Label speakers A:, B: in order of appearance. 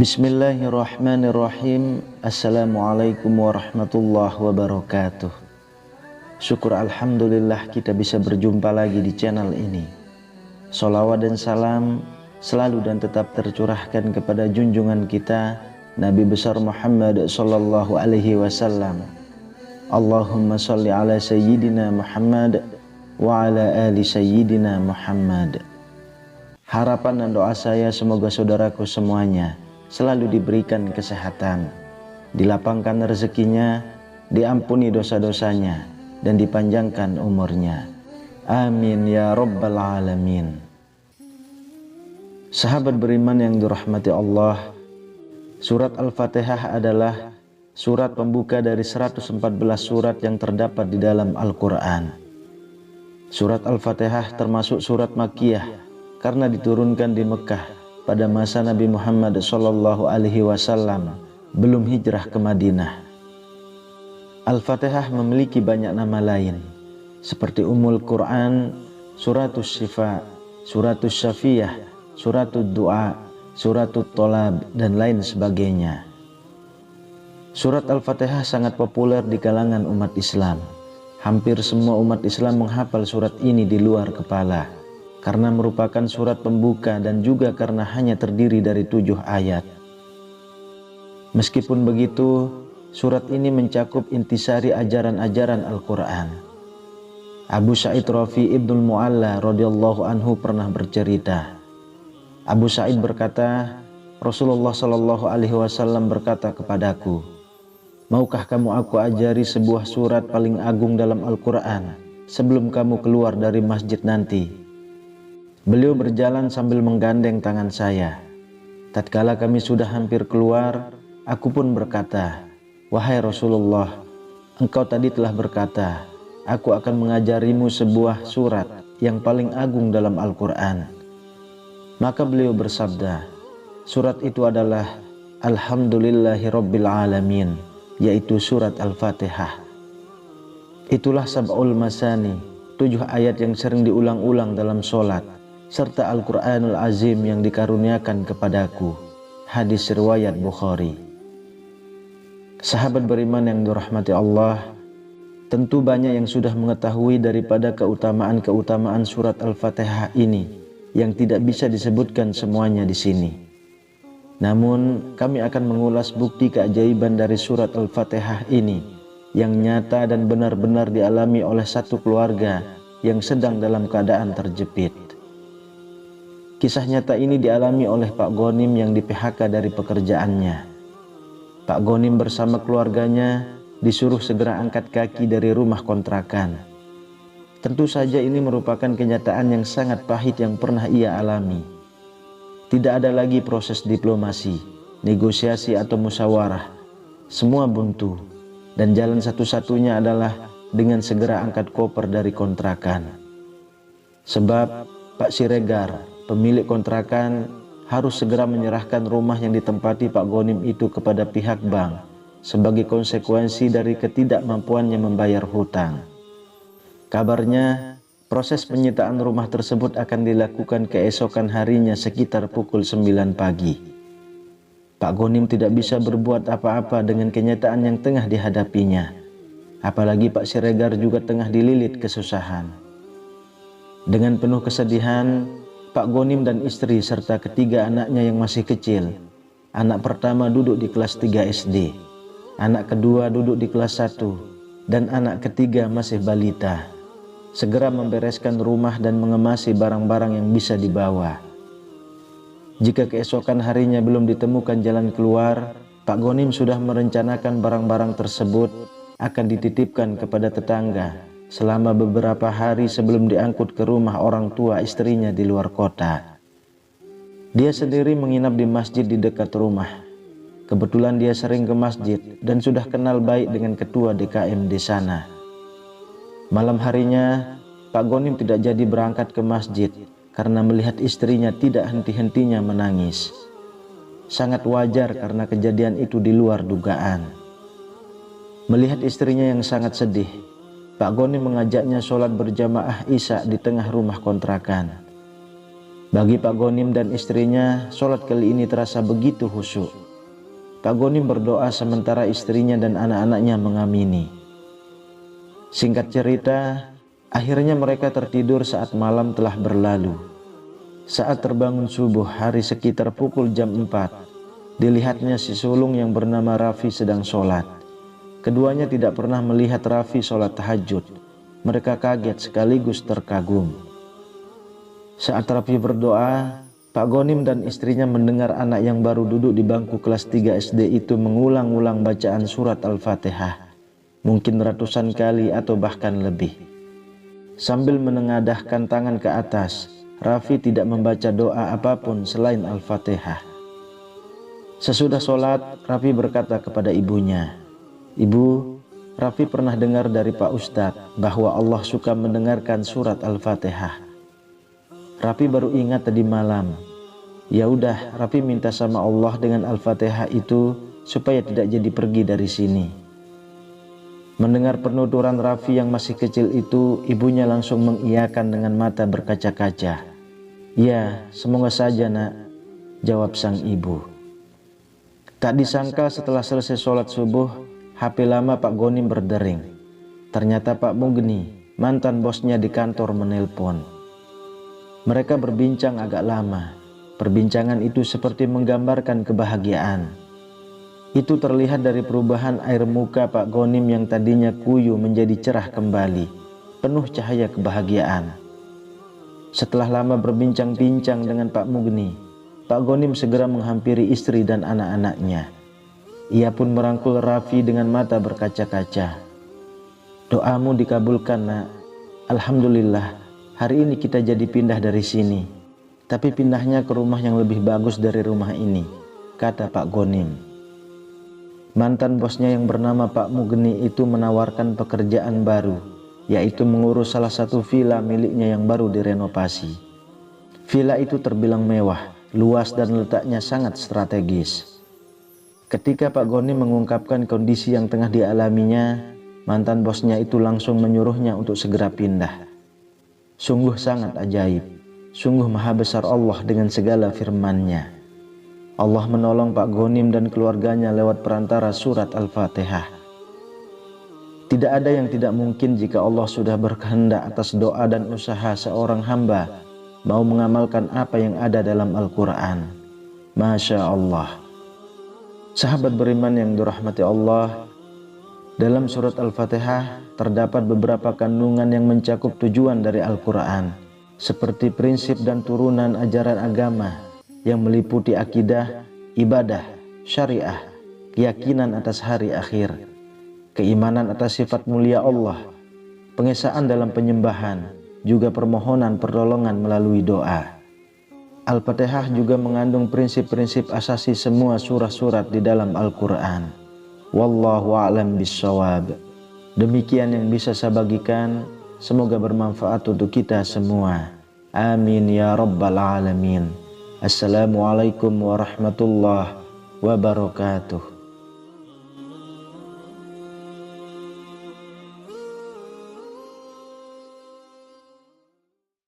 A: Bismillahirrahmanirrahim. Assalamualaikum warahmatullahi wabarakatuh. Syukur alhamdulillah kita bisa berjumpa lagi di channel ini. Sholawat dan salam selalu dan tetap tercurahkan kepada junjungan kita Nabi besar Muhammad sallallahu alaihi wasallam. Allahumma sholli ala sayyidina Muhammad wa ala ali sayyidina Muhammad. Harapan dan doa saya semoga saudaraku semuanya selalu diberikan kesehatan, dilapangkan rezekinya, diampuni dosa-dosanya, dan dipanjangkan umurnya. Amin ya rabbal alamin. Sahabat beriman yang dirahmati Allah, surat Al-Fatihah adalah surat pembuka dari 114 surat yang terdapat di dalam Al-Quran. Surat Al-Fatihah termasuk surat Makkiyah karena diturunkan di Mekah pada masa Nabi Muhammad sallallahu alaihi wasallam belum hijrah ke Madinah. Al-Fatihah memiliki banyak nama lain seperti Ummul Quran, Suratus Syifa, Suratus Syafiyah, Suratul Du'a, Suratul Tolab, dan lain sebagainya. Surat Al-Fatihah sangat populer di kalangan umat Islam. Hampir semua umat Islam menghafal surat ini di luar kepala, karena merupakan surat pembuka dan juga karena hanya terdiri dari 7 ayat. Meskipun begitu, surat ini mencakup intisari ajaran-ajaran Al-Quran. Abu Sa'id Rafi Ibnul Mu'alla radhiyallahu anhu pernah bercerita. Abu Sa'id berkata, Rasulullah sallallahu alaihi wasallam berkata kepadaku, "Maukah kamu aku ajari sebuah surat paling agung dalam Al-Quran sebelum kamu keluar dari masjid nanti?" Beliau berjalan sambil menggandeng tangan saya. Tatkala kami sudah hampir keluar, aku pun berkata, "Wahai Rasulullah, engkau tadi telah berkata, aku akan mengajarimu sebuah surat yang paling agung dalam Al-Quran." Maka beliau bersabda, surat itu adalah Alhamdulillahi Rabbil Alamin, yaitu surat Al-Fatihah. Itulah sab'ul masani, 7 ayat yang sering diulang-ulang dalam sholat, serta Al-Quranul Azim yang dikaruniakan kepadaku. Hadis riwayat Bukhari. Sahabat beriman yang dirahmati Allah, tentu banyak yang sudah mengetahui daripada keutamaan-keutamaan surat Al-Fatihah ini yang tidak bisa disebutkan semuanya di sini. Namun kami akan mengulas bukti keajaiban dari surat Al-Fatihah ini yang nyata dan benar-benar dialami oleh satu keluarga yang sedang dalam keadaan terjepit. Kisah nyata ini dialami oleh Pak Ghonim yang di-PHK dari pekerjaannya. Pak Ghonim bersama keluarganya disuruh segera angkat kaki dari rumah kontrakan. Tentu saja ini merupakan kenyataan yang sangat pahit yang pernah ia alami. Tidak ada lagi proses diplomasi, negosiasi atau musyawarah. Semua buntu, dan jalan satu-satunya adalah dengan segera angkat koper dari kontrakan. Sebab Pak Siregar, pemilik kontrakan, harus segera menyerahkan rumah yang ditempati Pak Ghonim itu kepada pihak bank sebagai konsekuensi dari ketidakmampuannya membayar hutang. Kabarnya, proses penyitaan rumah tersebut akan dilakukan keesokan harinya sekitar pukul 9 pagi. Pak Ghonim tidak bisa berbuat apa-apa dengan kenyataan yang tengah dihadapinya. Apalagi Pak Siregar juga tengah dililit kesusahan. Dengan penuh kesedihan, Pak Ghonim dan istri serta ketiga anaknya yang masih kecil. Anak pertama duduk di kelas 3 SD, anak kedua duduk di kelas 1, dan anak ketiga masih balita, segera membereskan rumah dan mengemasi barang-barang yang bisa dibawa. Jika keesokan harinya belum ditemukan jalan keluar, Pak Ghonim sudah merencanakan barang-barang tersebut akan dititipkan kepada tetangga selama beberapa hari sebelum diangkut ke rumah orang tua istrinya di luar kota. Dia sendiri menginap di masjid di dekat rumah. Kebetulan dia sering ke masjid dan sudah kenal baik dengan ketua DKM di sana. Malam harinya, Pak Ghonim tidak jadi berangkat ke masjid karena melihat istrinya tidak henti-hentinya menangis. Sangat wajar karena kejadian itu di luar dugaan. Melihat istrinya yang sangat sedih, Pak Ghonim mengajaknya sholat berjamaah Isya di tengah rumah kontrakan. Bagi Pak Ghonim dan istrinya, sholat kali ini terasa begitu khusyuk. Pak Ghonim berdoa sementara istrinya dan anak-anaknya mengamini. Singkat cerita, akhirnya mereka tertidur saat malam telah berlalu. Saat terbangun subuh hari sekitar pukul jam 4, dilihatnya si sulung yang bernama Raffi sedang sholat. Keduanya tidak pernah melihat Raffi sholat tahajud. Mereka kaget sekaligus terkagum. Saat Raffi berdoa, Pak Ghonim dan istrinya mendengar anak yang baru duduk di bangku kelas 3 SD itu mengulang-ulang bacaan surat Al-Fatihah, mungkin ratusan kali atau bahkan lebih. Sambil menengadahkan tangan ke atas, Raffi tidak membaca doa apapun selain Al-Fatihah. Sesudah sholat, Raffi berkata kepada ibunya, "Ibu, Raffi pernah dengar dari Pak Ustadz bahwa Allah suka mendengarkan surat Al-Fatihah." Raffi baru ingat tadi malam. Ya udah, Raffi minta sama Allah dengan Al-Fatihah itu supaya tidak jadi pergi dari sini. Mendengar penuturan Raffi yang masih kecil itu, ibunya langsung mengiyakan dengan mata berkaca-kaca. "Ya, semoga saja nak," jawab sang ibu. Tak disangka setelah selesai sholat subuh, HP lama Pak Ghonim berdering. Ternyata Pak Mugni, mantan bosnya di kantor, menelpon. Mereka berbincang agak lama. Perbincangan itu seperti menggambarkan kebahagiaan. Itu terlihat dari perubahan air muka Pak Ghonim yang tadinya kuyu menjadi cerah kembali, penuh cahaya kebahagiaan. Setelah lama berbincang-bincang dengan Pak Mugni, Pak Ghonim segera menghampiri istri dan anak-anaknya. Ia pun merangkul Raffi dengan mata berkaca-kaca. "Doamu dikabulkan nak. Alhamdulillah, hari ini kita jadi pindah dari sini. Tapi pindahnya ke rumah yang lebih bagus dari rumah ini," kata Pak Ghonim. Mantan bosnya yang bernama Pak Mugni itu menawarkan pekerjaan baru, yaitu mengurus salah satu villa miliknya yang baru direnovasi. Villa itu terbilang mewah, luas dan letaknya sangat strategis. Ketika Pak Ghonim mengungkapkan kondisi yang tengah dialaminya, mantan bosnya itu langsung menyuruhnya untuk segera pindah. Sungguh sangat ajaib, sungguh maha besar Allah dengan segala firman-Nya. Allah menolong Pak Ghonim dan keluarganya lewat perantara surat Al-Fatihah. Tidak ada yang tidak mungkin jika Allah sudah berkehendak atas doa dan usaha seorang hamba mau mengamalkan apa yang ada dalam Al-Quran. Masya Allah. Sahabat beriman yang dirahmati Allah, dalam surat Al-Fatihah terdapat beberapa kandungan yang mencakup tujuan dari Al-Quran, seperti prinsip dan turunan ajaran agama yang meliputi akidah, ibadah, syariah, keyakinan atas hari akhir, keimanan atas sifat mulia Allah, pengesaan dalam penyembahan, juga permohonan pertolongan melalui doa. Al-Fatihah juga mengandung prinsip-prinsip asasi semua surah-surat di dalam Al-Quran. Wallahu a'lam bishawab. Demikian yang bisa saya bagikan, semoga bermanfaat untuk kita semua. Amin ya rabbal alamin. Assalamualaikum warahmatullahi wabarakatuh.